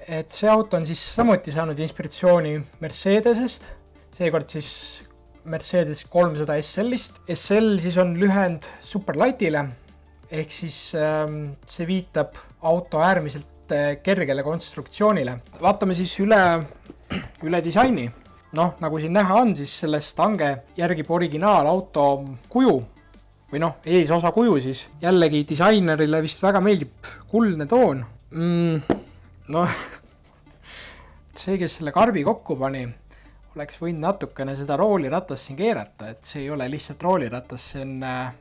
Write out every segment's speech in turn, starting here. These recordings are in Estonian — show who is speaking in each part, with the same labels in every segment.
Speaker 1: et see auto on siis samuti saanud inspiratsiooni Mercedesest, seekord siis Mercedes 300 SL-ist. SL siis on lühend Superlightile, ehk siis see viitab auto äärmiselt kergele konstruktsioonile. Vaatame siis üle disaini. Noh, nagu siin näha on, siis selle stange järgib originaalauto kuju või eesosa kuju siis. Jällegi disainerile vist väga meeldib kuldne toon. See, kes selle karbi kokku pani, oleks võinud natukene seda rooliratast siin keerata, et see ei ole lihtsalt rooliratas, see on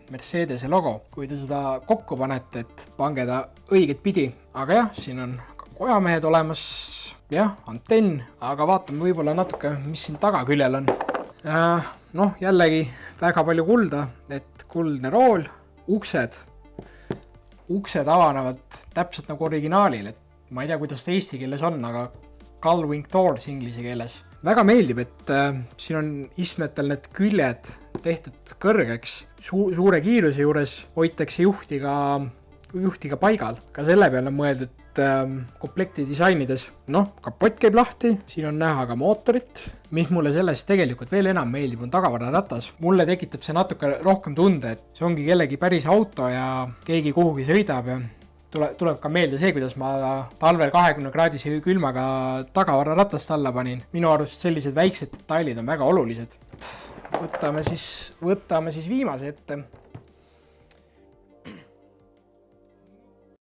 Speaker 1: Mercedese logo. Kui te seda kokku panete, et pange ta õiget pidi. Aga jah, siin on kojamehed olemas, jah, antenn, aga vaatame võib-olla natuke, mis siin tagaküljel on. Jällegi väga palju kulda, et kuldne rool, uksed avanevad täpselt nagu originaalil, et ma ei tea, kuidas ta eesti keeles on, aga Gullwing Doors inglise keeles. Väga meeldib, et siin on istmetel need küljed tehtud kõrgeks. Suure kiiruse juures hoitakse juhti ka paigal. Ka selle peale on mõeldud komplekti disainides. Kapott käib lahti, siin on näha ka mootorit. Mis mulle sellest tegelikult veel enam meeldib, on tagavararatas. Mulle tekitab see natuke rohkem tunde, et see ongi kellegi päris auto ja keegi kuhugi sõidab ja tuleb ka meelde see, kuidas ma talvel 20-kraadise külmaga tagavararatast alla panin. Minu arust sellised väiksed detailid on väga olulised. Võtame siis viimase ette.